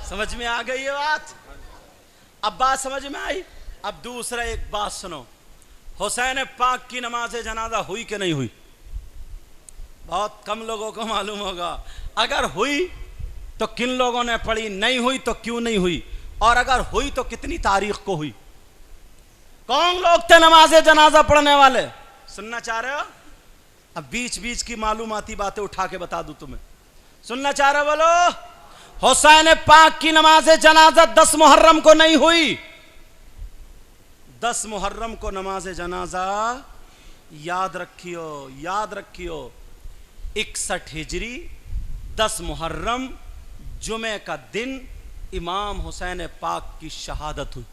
سمجھ میں آ گئی یہ بات؟ اب بات سمجھ میں آئی؟ اب دوسرا ایک بات سنو، حسین پاک کی نماز جنازہ ہوئی کہ نہیں ہوئی؟ بہت کم لوگوں کو معلوم ہوگا۔ اگر ہوئی تو کن لوگوں نے پڑھی، نہیں ہوئی تو کیوں نہیں ہوئی، اور اگر ہوئی تو کتنی تاریخ کو ہوئی؟ کون لوگ تھے نماز جنازہ پڑھنے والے؟ سننا چاہ رہے ہو؟ اب بیچ بیچ کی معلوماتی باتیں اٹھا کے بتا دوں تمہیں، سننا چاہ رہے ہو؟ بولو۔ حسین پاک کی نماز جنازہ 10 محرم کو نہیں ہوئی۔ 10 محرم کو نماز جنازہ، یاد رکھیو یاد رکھیو، 61 ہجری 10 محرم جمعہ کا دن امام حسین پاک کی شہادت ہوئی۔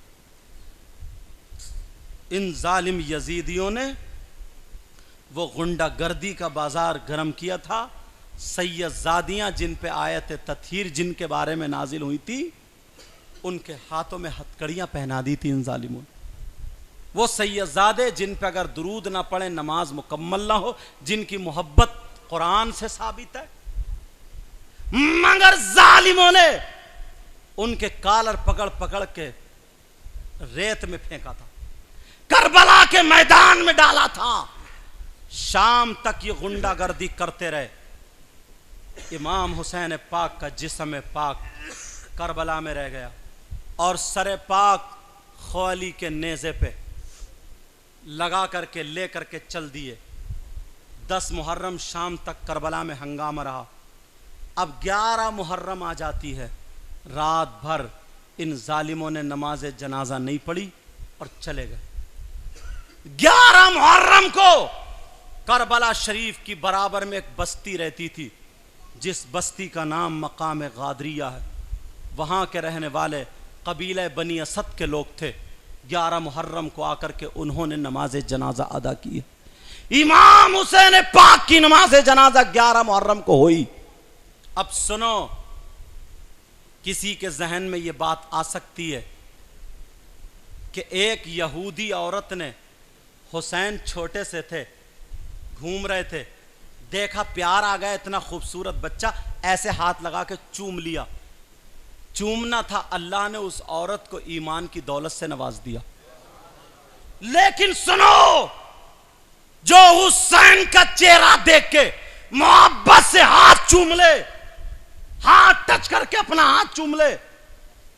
ان ظالم یزیدیوں نے وہ غنڈہ گردی کا بازار گرم کیا تھا۔ سید زادیاں جن پہ آیت تطہیر جن کے بارے میں نازل ہوئی تھی، ان کے ہاتھوں میں ہتھکڑیاں پہنا دی تھی ان ظالموں نے۔ وہ سید زادے جن پہ اگر درود نہ پڑھیں نماز مکمل نہ ہو، جن کی محبت قرآن سے ثابت ہے، مگر ظالموں نے ان کے کالر پکڑ پکڑ کے ریت میں پھینکا تھا، کربلا کے میدان میں ڈالا تھا۔ شام تک یہ غنڈہ گردی کرتے رہے۔ امام حسین پاک کا جسم پاک کربلا میں رہ گیا، اور سر پاک خوالی کے نیزے پہ لگا کر کے لے کر کے چل دیے۔ 10 محرم شام تک کربلا میں ہنگامہ رہا۔ اب 11 محرم آ جاتی ہے، رات بھر ان ظالموں نے نماز جنازہ نہیں پڑھی اور چلے گئے۔ 11 محرم کو کربلا شریف کی برابر میں ایک بستی رہتی تھی، جس بستی کا نام مقام غادریہ ہے۔ وہاں کے رہنے والے قبیلہ بنی اسد کے لوگ تھے۔ 11 محرم کو آ کر کے انہوں نے نماز جنازہ ادا کی ہے۔ امام حسین پاک کی نماز جنازہ 11 محرم کو ہوئی۔ اب سنو، کسی کے ذہن میں یہ بات آ سکتی ہے کہ ایک یہودی عورت نے، حسین چھوٹے سے تھے، گھوم رہے تھے، دیکھا پیار آ گیا، اتنا خوبصورت بچہ، ایسے ہاتھ لگا کے چوم لیا۔ چومنا تھا، اللہ نے اس عورت کو ایمان کی دولت سے نواز دیا۔ لیکن سنو، جو حسین کا چہرہ دیکھ کے محبت سے ہاتھ چوم لے، ہاتھ ٹچ کر کے اپنا ہاتھ چوم لے،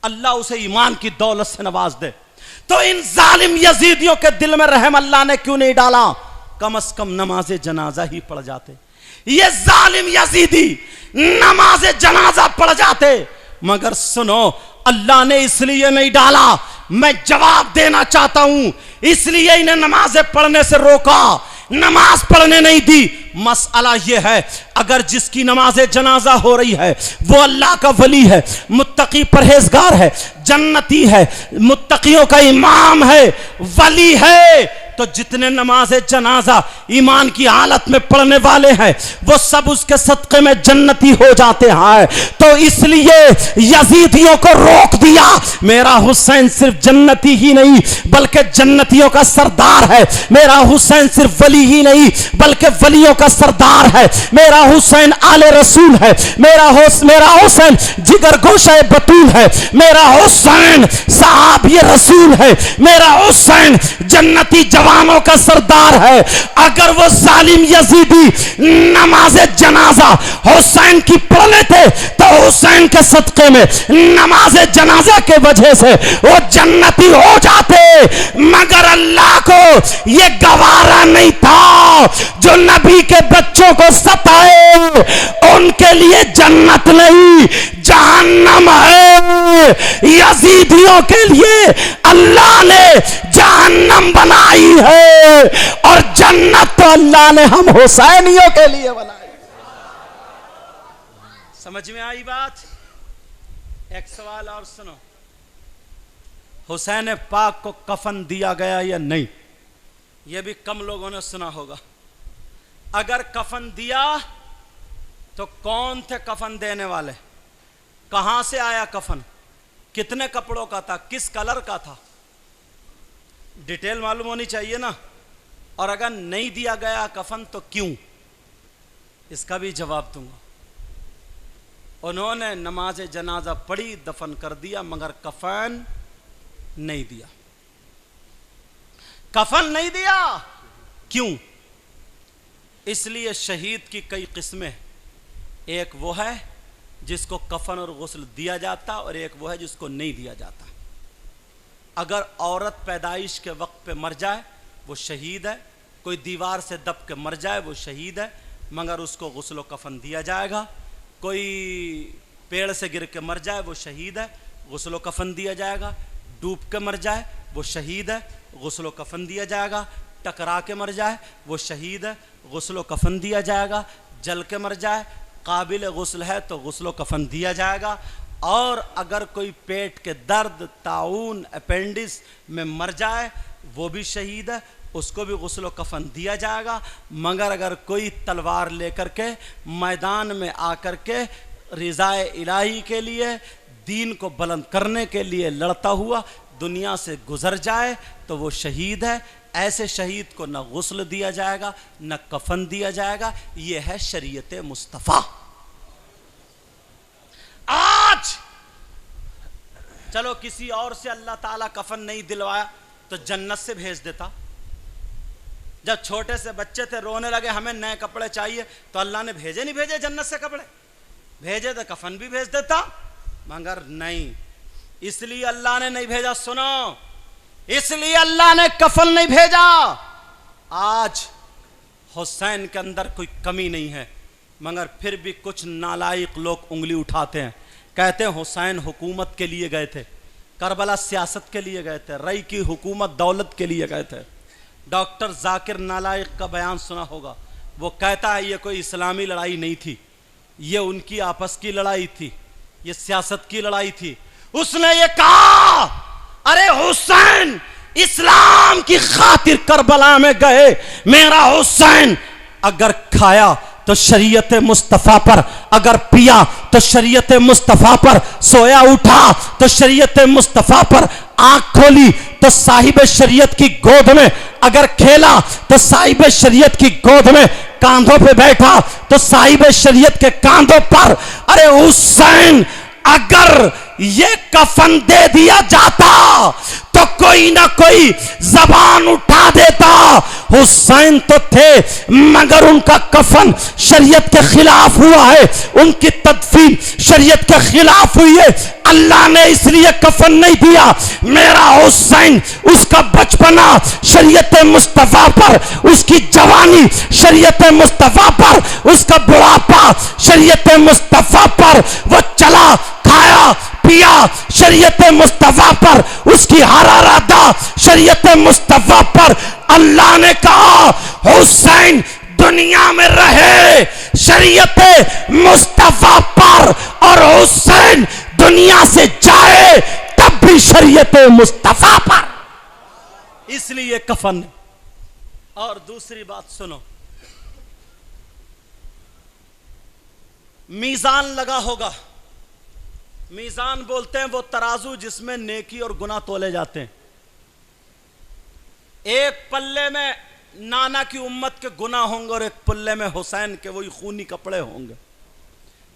اللہ اسے ایمان کی دولت سے نواز دے، تو ان ظالم یزیدیوں کے دل میں رحم اللہ نے کیوں نہیں ڈالا؟ کم از کم نماز جنازہ ہی پڑھ جاتے۔ یہ ظالم یزیدی نماز جنازہ پڑھ جاتے، مگر سنو، اللہ نے اس لیے نہیں ڈالا۔ میں جواب دینا چاہتا ہوں، اس لیے انہیں نمازیں پڑھنے سے روکا، نماز پڑھنے نہیں دی۔ مسئلہ یہ ہے، اگر جس کی نماز جنازہ ہو رہی ہے وہ اللہ کا ولی ہے، متقی پرہیزگار ہے، جنتی ہے، متقیوں کا امام ہے، ولی ہے، تو جتنے نماز جنازہ ایمان کی حالت میں پڑھنے والے ہیں وہ سب اس کے صدقے میں جنتی ہو جاتے ہیں۔ تو اس لیے یزیدیوں کو روک دیا۔ میرا حسین صرف جنتی ہی نہیں بلکہ جنتیوں کا سردار ہے۔ میرا حسین صرف ولی ہی نہیں بلکہ ولیوں کا سردار ہے۔ میرا حسین آل رسول ہے۔ میرا حسین جگر گوشہ بطول ہے۔ میرا حسین صحابی رسول ہے۔ میرا حسین جنتی جوانوں کا سردار ہے۔ اگر وہ ظالم یزیدی نماز جنازہ حسین کی پڑھ لیتے تو حسین کے صدقے میں نماز جنازہ کے وجہ سے وہ جنتی ہو جاتے، مگر اللہ کو یہ گوارا نہیں تھا۔ جو نبی کے بچوں کو ستائے ان کے لیے جنت نہیں جہنم ہے۔ یزیدیوں کے لیے اللہ نے جہنم بنائی ہے، اور جنت تو اللہ نے ہم حسینیوں کے لیے بنائی۔ سمجھ میں آئی بات؟ ایک سوال اور سنو، حسین پاک کو کفن دیا گیا یا نہیں؟ یہ بھی کم لوگوں نے سنا ہوگا۔ اگر کفن دیا تو کون تھے کفن دینے والے؟ کہاں سے آیا کفن؟ کتنے کپڑوں کا تھا؟ کس کلر کا تھا؟ ڈیٹیل معلوم ہونی چاہیے نا۔ اور اگر نہیں دیا گیا کفن تو کیوں؟ اس کا بھی جواب دوں گا۔ انہوں نے نماز جنازہ پڑھی، دفن کر دیا، مگر کفن نہیں دیا۔ کفن نہیں دیا کیوں؟ اس لیے شہید کی کئی قسمیں، ایک وہ ہے جس کو کفن اور غسل دیا جاتا اور ایک وہ ہے جس کو نہیں دیا جاتا۔ اگر عورت پیدائش کے وقت پہ مر جائے وہ شہید ہے، کوئی دیوار سے دب کے مر جائے وہ شہید ہے، مگر اس کو غسل و کفن دیا جائے گا۔ کوئی پیڑ سے گر کے مر جائے وہ شہید ہے، غسل و کفن دیا جائے گا۔ ڈوب کے مر جائے وہ شہید ہے، غسل و کفن دیا جائے گا۔ ٹکرا کے مر جائے وہ شہید ہے، غسل و کفن دیا جائے گا۔ جل کے مر جائے قابل غسل ہے تو غسل و کفن دیا جائے گا۔ اور اگر کوئی پیٹ کے درد، طاعون، اپینڈس میں مر جائے وہ بھی شہید ہے، اس کو بھی غسل و کفن دیا جائے گا۔ مگر اگر کوئی تلوار لے کر کے میدان میں آ کر کے رضائے الہی کے لیے، دین کو بلند کرنے کے لیے لڑتا ہوا دنیا سے گزر جائے تو وہ شہید ہے۔ ایسے شہید کو نہ غسل دیا جائے گا نہ کفن دیا جائے گا۔ یہ ہے شریعت مصطفیٰ۔ آج چلو کسی اور سے اللہ تعالیٰ کفن نہیں دلوایا تو جنت سے بھیج دیتا۔ جب چھوٹے سے بچے تھے رونے لگے ہمیں نئے کپڑے چاہیے تو اللہ نے بھیجے نہیں بھیجے جنت سے کپڑے؟ بھیجے تو کفن بھی بھیج دیتا، مگر نہیں۔ اس لیے اللہ نے نہیں بھیجا، سنو، اس لیے اللہ نے کفن نہیں بھیجا۔ آج حسین کے اندر کوئی کمی نہیں ہے، مگر پھر بھی کچھ نالائق لوگ انگلی اٹھاتے ہیں، کہتے ہیں حسین حکومت کے لیے گئے تھے، کربلا سیاست کے لیے گئے تھے، رئی کی حکومت دولت کے لیے گئے تھے۔ ڈاکٹر ذاکر نالائق کا بیان سنا ہوگا، وہ کہتا ہے یہ کوئی اسلامی لڑائی نہیں تھی، یہ ان کی آپس کی لڑائی تھی، یہ سیاست کی لڑائی تھی۔ اس نے یہ کہا ارے حسین اسلام کی خاطر کربلا میں گئے، میرا حسین اگر کھایا تو شریعت مصطفیٰ پر، اگر پیا تو شریعت مصطفیٰ پر، سویا اٹھا تو شریعت مصطفیٰ پر، آنکھ کھولی تو صاحب شریعت کی گود میں، اگر کھیلا تو صاحب شریعت کی گود میں، کاندھوں پہ بیٹھا تو صاحب شریعت کے کاندھوں پر۔ ارے حسین اگر یہ کفن دے دیا جاتا تو کوئی نہ کوئی زبان اٹھا دیتا، حسین تو تھے مگر ان کا کفن شریعت کے خلاف ہوا ہے، ان کی تدفین شریعت کے خلاف ہوئی ہے، اللہ نے اس لیے کفن نہیں دیا۔ میرا حسین اس کا بچپنا شریعت مصطفیٰ پر، اس کی جوانی شریعت مصطفیٰ پر، اس کا بڑھاپا شریعت مصطفیٰ پر، وہ چلا کھایا پیا شریعت مصطفیٰ پر، اس کی حرارت شریعت مصطفیٰ پر۔ اللہ نے کہا حسین دنیا میں رہے شریعت مصطفیٰ پر، اور حسین دنیا سے جائے تب بھی شریعت مصطفیٰ پر، اس لیے کفن۔ اور دوسری بات سنو، میزان لگا ہوگا، میزان بولتے ہیں وہ ترازو جس میں نیکی اور گناہ تولے جاتے ہیں۔ ایک پلے میں نانا کی امت کے گناہ ہوں گے اور ایک پلے میں حسین کے وہی خونی کپڑے ہوں گے۔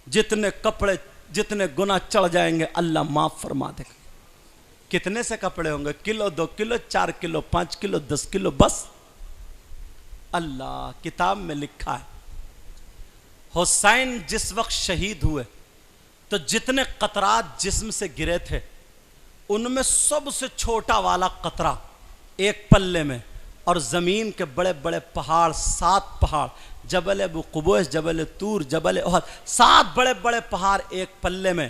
جتنے کپڑے، جتنے گناہ چڑھ جائیں گے اللہ معاف فرما دے گا۔ کتنے سے کپڑے ہوں گے؟ کلو، 2 کلو، 4 کلو، 5 کلو، 10 کلو، بس اللہ کتاب میں لکھا ہے۔ حسین جس وقت شہید ہوئے تو جتنے قطرات جسم سے گرے تھے ان میں سب سے چھوٹا والا قطرہ ایک پلے میں، اور زمین کے بڑے بڑے پہاڑ، 7 پہاڑ، جبل ابو قبیس، جبل طور، جبل احد، 7 بڑے بڑے پہاڑ ایک پلے میں،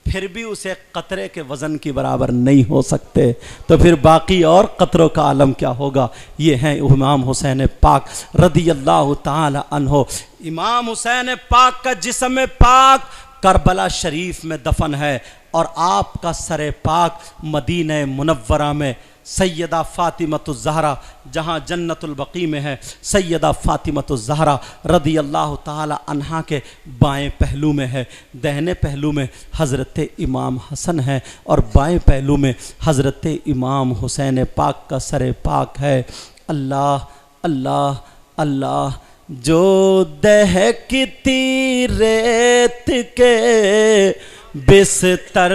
پھر بھی اسے قطرے کے وزن کی برابر نہیں ہو سکتے، تو پھر باقی اور قطروں کا عالم کیا ہوگا؟ یہ ہیں امام حسین پاک رضی اللہ تعالی عنہ۔ امام حسین پاک کا جسم پاک کربلا شریف میں دفن ہے، اور آپ کا سر پاک مدینہ منورہ میں سیدہ فاطمۃ الزہرا، جہاں جنت البقیع میں ہے، سیدہ فاطمۃ الزہرا رضی اللہ تعالی عنہا کے بائیں پہلو میں ہے۔ دہنے پہلو میں حضرت امام حسن ہے اور بائیں پہلو میں حضرت امام حسین پاک کا سر پاک ہے۔ اللہ اللہ اللہ، جو دہکتی ریت کے بستر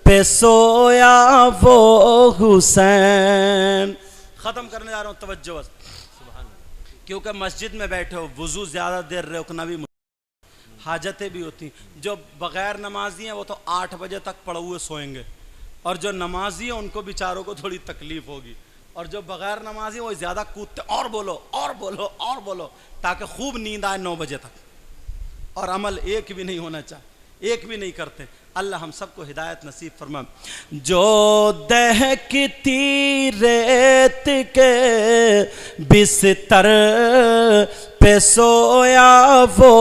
پہ سویا وہ حسین. ختم کرنے جا رہا ہوں، توجہ بس، کیونکہ مسجد میں بیٹھے ہو، وضو زیادہ دیر روکنا بھی حاجتیں بھی ہوتی ہیں. جو بغیر نمازی ہیں وہ تو 8 بجے تک پڑے ہوئے سوئیں گے، اور جو نمازی ہیں ان کو بیچاروں کو تھوڑی تکلیف ہوگی، اور جو بغیر نمازی وہ زیادہ کودتے اور بولو اور بولو اور بولو تاکہ خوب نیند آئے 9 بجے تک. اور عمل ایک بھی نہیں ہونا چاہے، ایک بھی نہیں کرتے. اللہ ہم سب کو ہدایت نصیب فرمائے. جو دہکتی ریت کے بستر پہ سویا وہ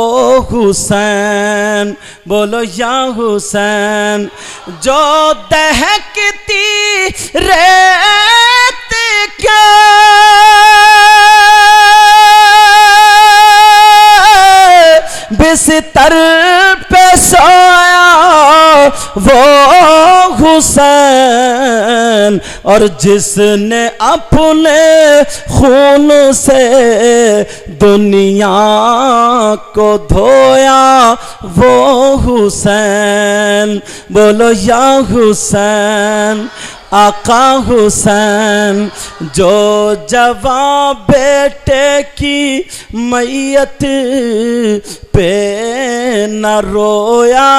حسین، بولو یا حسین. جو دہکتی ریت کے بستر پہ سویا وہ حسین، اور جس نے اپنے خون سے دنیا کو دھویا وہ حسین، بولو یا حسین. آقا حسین جو جوان بیٹے کی میت پہ نہ رویا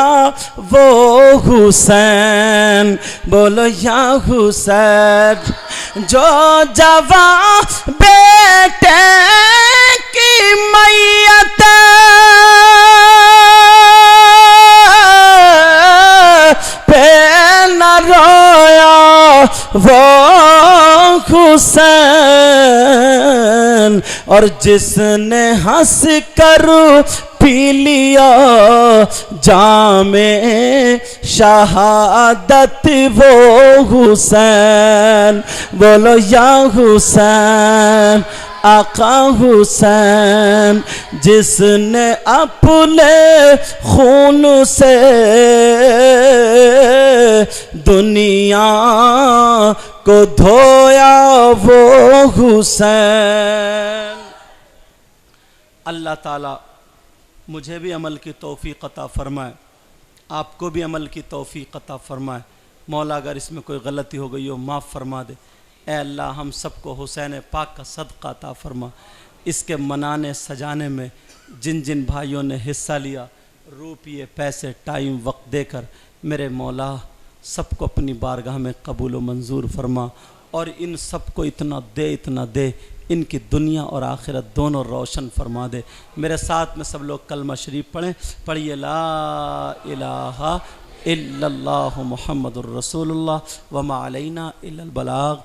وہ حسین، بولو یا حسین. جو جوان بیٹے کی میت پہ نہ رویا وہ حسین، اور جس نے ہنس کر پی لیا جام شہادت وہ حسین، بولو یا حسین. آقا حسین جس نے اپنے خون سے دنیا کو دھویا وہ حسین. اللہ تعالیٰ مجھے بھی عمل کی توفیق عطا فرمائے، آپ کو بھی عمل کی توفیق عطا فرمائے. مولا اگر اس میں کوئی غلطی ہو گئی ہو معاف فرما دے. اے اللہ ہم سب کو حسین پاک کا صدقہ عطا فرما. اس کے منانے سجانے میں جن جن بھائیوں نے حصہ لیا، روپیے پیسے ٹائم وقت دے کر، میرے مولا سب کو اپنی بارگاہ میں قبول و منظور فرما، اور ان سب کو اتنا دے ان کی دنیا اور آخرت دونوں روشن فرما دے. میرے ساتھ میں سب لوگ کلمہ شریف پڑھیں. پڑھیے لا الہ الا اللہ محمد الرسول اللہ وما علینا الا البلاغ.